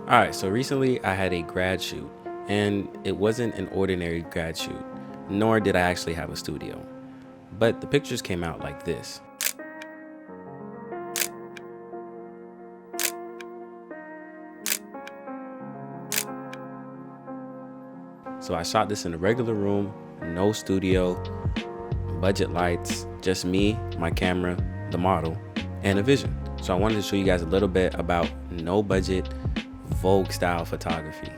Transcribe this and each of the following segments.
Alright, so recently I had a grad shoot, and it wasn't an ordinary grad shoot, nor did I actually have a studio. But the pictures came out like this. So I shot this in a regular room, no studio, budget lights, just me, my camera, the model, and a vision. So I wanted to show you guys a little bit about no budget, Vogue style photography.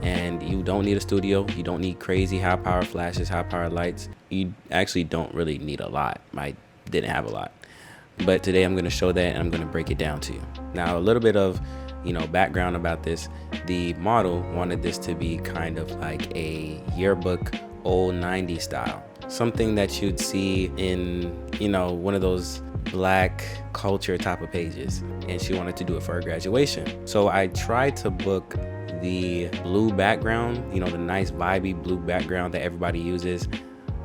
And you don't need a studio, you don't need crazy high power flashes, high power lights. You actually don't really need a lot. I didn't have a lot. But today I'm gonna show that and I'm gonna break it down to you. Now a little bit of background about this. The model wanted this to be kind of like a yearbook old 90s style. Something that you'd see in, one of those black culture type of pages. And she wanted to do it for her graduation. So I tried to book the blue background, the nice vibey blue background that everybody uses.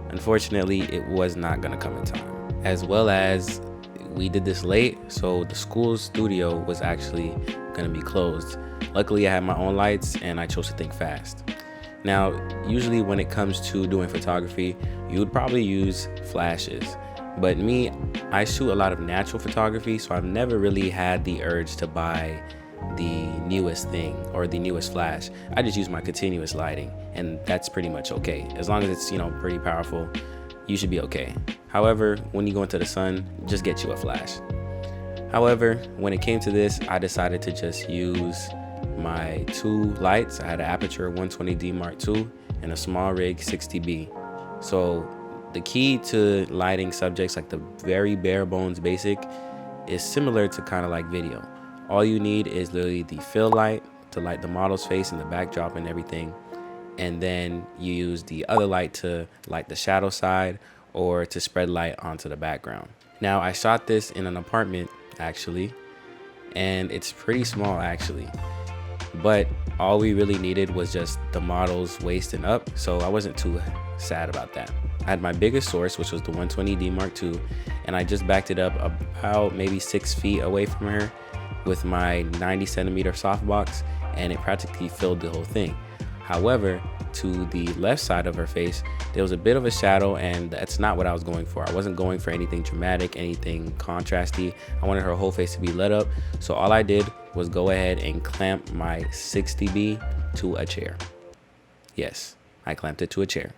Unfortunately, it was not gonna come in time. As well as we did this late, so the school studio was actually gonna be closed. Luckily, I had my own lights and I chose to think fast. Now, usually when it comes to doing photography, you would probably use flashes. But me, I shoot a lot of natural photography, so I've never really had the urge to buy the newest thing or the newest flash. I just use my continuous lighting, and that's pretty much okay. As long as it's, pretty powerful, you should be okay. However, when you go into the sun, just get you a flash. However, when it came to this, I decided to just use my two lights. I had an Aperture 120D Mark II and a small rig 60B. So the key to lighting subjects like the very bare bones basic is similar to kind of like video. All you need is literally the fill light to light the model's face and the backdrop and everything. And then you use the other light to light the shadow side or to spread light onto the background. Now I shot this in an apartment actually, and it's pretty small actually. But all we really needed was just the model's waist and up, so I wasn't too sad about that. I had my biggest source, which was the 120D Mark II, and I just backed it up about maybe 6 feet away from her with my 90 centimeter softbox, and it practically filled the whole thing. However, to the left side of her face, there was a bit of a shadow, and that's not what I was going for. I wasn't going for anything dramatic, anything contrasty. I wanted her whole face to be lit up. So all I did was go ahead and clamp my 60B to a chair. Yes, I clamped it to a chair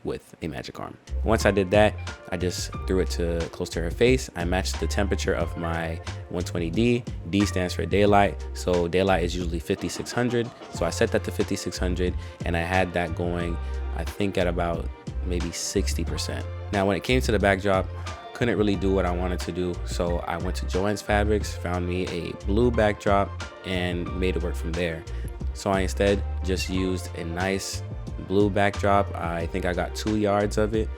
with a magic arm. Once I did that, I just threw it close to her face. I matched the temperature of my 120D. D stands for daylight, so daylight is usually 5600. So I set that to 5600, and I had that going, I think at about maybe 60%. Now when it came to the backdrop, couldn't really do what I wanted to do, so I went to Joann's Fabrics, found me a blue backdrop, and made it work from there. So I instead just used a nice blue backdrop. I think I got 2 yards of it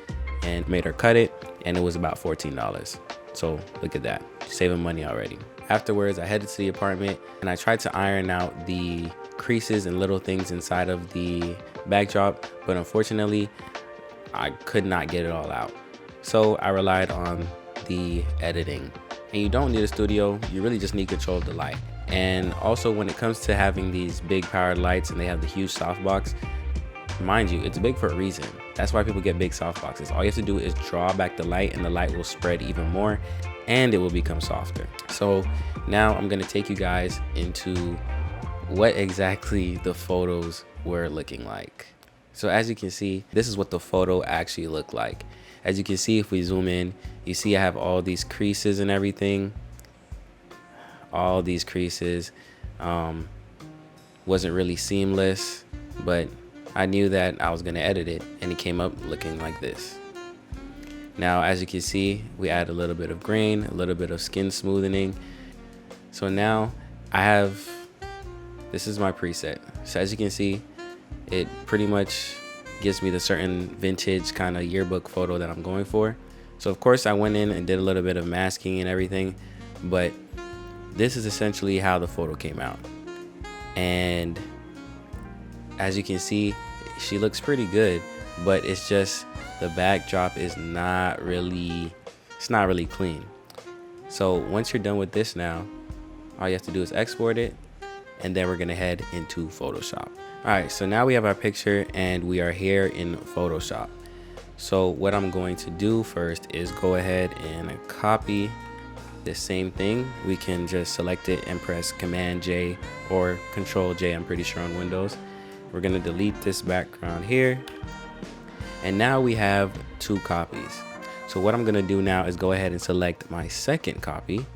and made her cut it, and it was about $14. So look at that, saving money already. Afterwards, I headed to the apartment and I tried to iron out the creases and little things inside of the backdrop, but unfortunately I could not get it all out. So I relied on the editing. And you don't need a studio, you really just need control of the light. And also when it comes to having these big powered lights and they have the huge softbox, mind you, it's big for a reason. That's why people get big softboxes. All you have to do is draw back the light and the light will spread even more and it will become softer. So now I'm gonna take you guys into what exactly the photos were looking like. So as you can see, this is what the photo actually looked like. As you can see, if we zoom in, you see I have all these creases and everything. All these creases. Wasn't really seamless, but I knew that I was gonna edit it and it came up looking like this. Now, as you can see, we add a little bit of grain, a little bit of skin smoothing. So now this is my preset. So as you can see, it pretty much gives me the certain vintage kind of yearbook photo that I'm going for. So of course I went in and did a little bit of masking and everything, but this is essentially how the photo came out. And as you can see, she looks pretty good, but it's just the backdrop is not really clean. So once you're done with this now, all you have to do is export it, and then we're gonna head into Photoshop. All right, so now we have our picture and we are here in Photoshop. So what I'm going to do first is go ahead and copy the same thing. We can just select it and press Command J or Control J, I'm pretty sure on Windows. We're gonna delete this background here. And now we have 2 copies. So what I'm gonna do now is go ahead and select my second copy,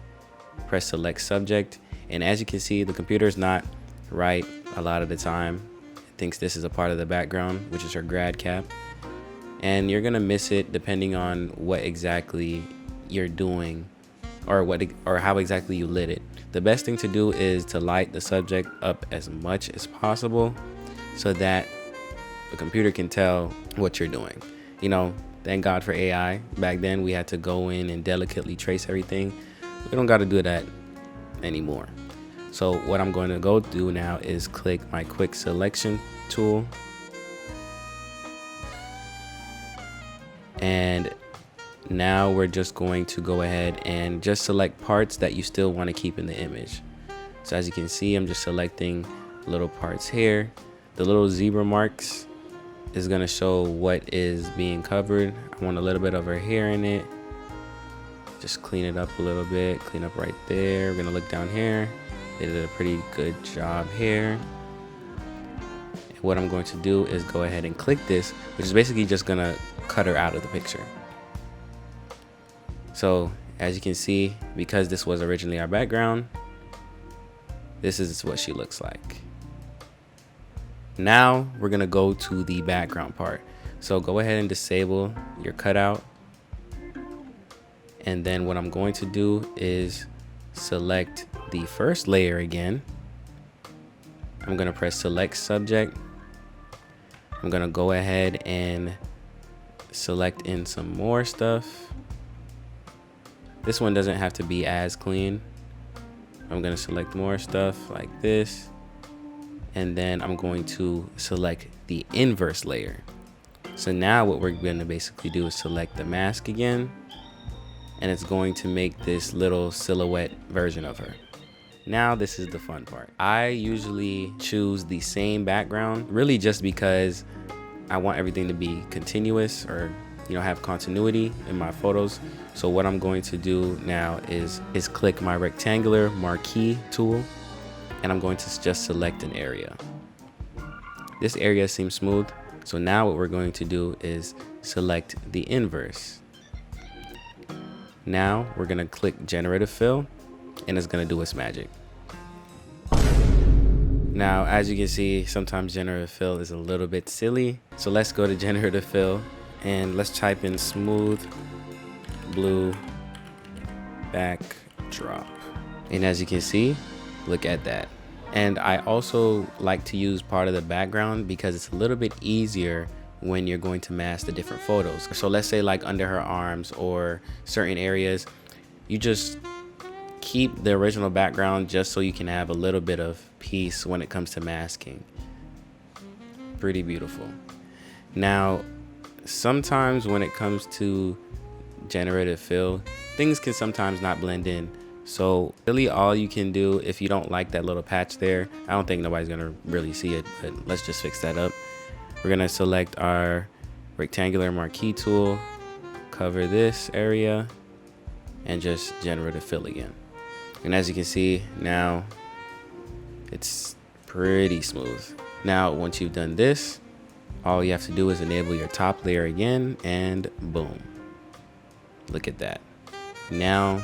press select subject. And as you can see, the computer is not right a lot of the time. It thinks this is a part of the background, which is her grad cap. And you're gonna miss it depending on what exactly you're doing or how exactly you lit it. The best thing to do is to light the subject up as much as possible so that the computer can tell what you're doing. You know, thank God for AI. Back then we had to go in and delicately trace everything. We don't got to do that anymore. So what I'm going to go do now is click my quick selection tool. And now we're just going to go ahead and just select parts that you still want to keep in the image. So as you can see, I'm just selecting little parts here. The little zebra marks is going to show what is being covered. I want a little bit of her hair in it. Just clean it up a little bit, clean up right there. We're going to look down here. They did a pretty good job here. And what I'm going to do is go ahead and click this, which is basically just going to cut her out of the picture. So as you can see, because this was originally our background, this is what she looks like. Now we're gonna go to the background part. So go ahead and disable your cutout. And then what I'm going to do is select the first layer again. I'm gonna press select subject. I'm gonna go ahead and select in some more stuff. This one doesn't have to be as clean. I'm gonna select more stuff like this. And then I'm going to select the inverse layer. So now what we're gonna basically do is select the mask again. And it's going to make this little silhouette version of her. Now this is the fun part. I usually choose the same background, really just because I want everything to be continuous or have continuity in my photos. So what I'm going to do now is click my rectangular marquee tool, and I'm going to just select an area. This area seems smooth. So now what we're going to do is select the inverse. Now we're gonna click generative fill, and it's gonna do its magic. Now, as you can see, sometimes generative fill is a little bit silly. So let's go to generative fill and let's type in smooth blue backdrop. And as you can see, look at that. And I also like to use part of the background because it's a little bit easier when you're going to mask the different photos. So let's say like under her arms or certain areas, you just keep the original background just so you can have a little bit of peace when it comes to masking. Pretty beautiful. Now, sometimes when it comes to generative fill, things can sometimes not blend in. So really all you can do, if you don't like that little patch there, I don't think nobody's gonna really see it, but let's just fix that up. We're gonna select our rectangular marquee tool, cover this area, and just generative fill again. And as you can see, now it's pretty smooth. Now, once you've done this, all you have to do is enable your top layer again, and boom. Look at that. Now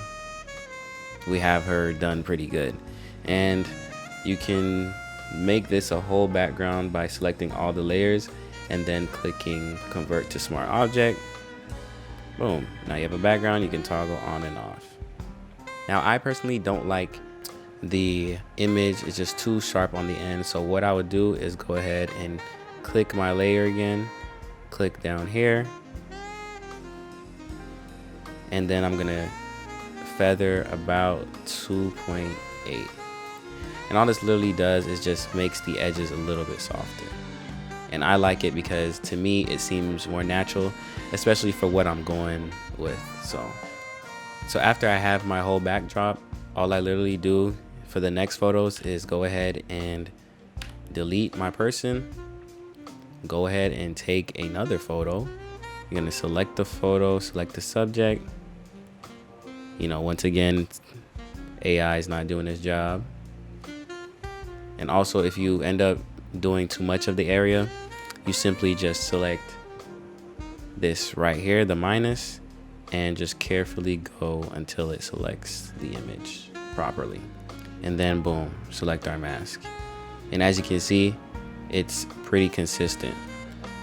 we have her done pretty good. And you can make this a whole background by selecting all the layers and then clicking convert to smart object. Boom. Now you have a background you can toggle on and off. Now I personally don't like the image, it's just too sharp on the end. So what I would do is go ahead and click my layer again, click down here, and then I'm gonna feather about 2.8. And all this literally does is just makes the edges a little bit softer. And I like it because to me it seems more natural, especially for what I'm going with. So after I have my whole backdrop, all I literally do, for the next photos is go ahead and delete my person. Go ahead and take another photo. You're gonna select the photo, select the subject. You know, once again, AI is not doing its job. And also, if you end up doing too much of the area, you simply just select this right here, the minus, and just carefully go until it selects the image properly. And then boom, select our mask. And as you can see, it's pretty consistent.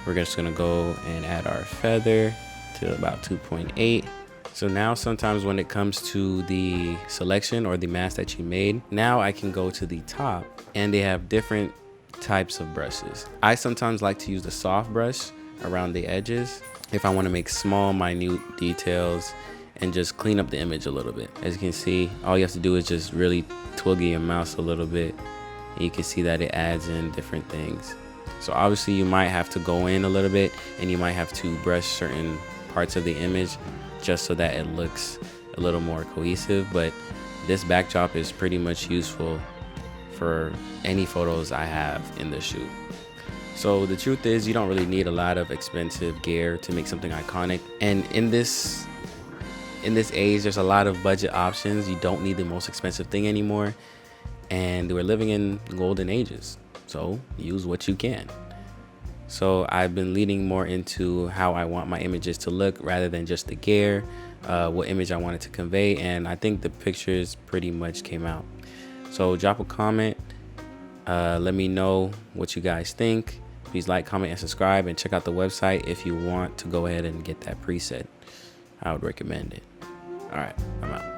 We're just gonna go and add our feather to about 2.8. So now sometimes when it comes to the selection or the mask that you made, now I can go to the top and they have different types of brushes. I sometimes like to use the soft brush around the edges if I want to make small, minute details and just clean up the image a little bit. As you can see, all you have to do is just really twiggle your mouse a little bit. And you can see that it adds in different things. So obviously you might have to go in a little bit and you might have to brush certain parts of the image just so that it looks a little more cohesive. But this backdrop is pretty much useful for any photos I have in the shoot. So the truth is, you don't really need a lot of expensive gear to make something iconic. And in this age, there's a lot of budget options. You don't need the most expensive thing anymore. And we're living in golden ages. So use what you can. So I've been leaning more into how I want my images to look rather than just the gear, what image I wanted to convey. And I think the pictures pretty much came out. So drop a comment. Let me know what you guys think. Please like, comment, and subscribe, and check out the website if you want to go ahead and get that preset. I would recommend it. All right, I'm out.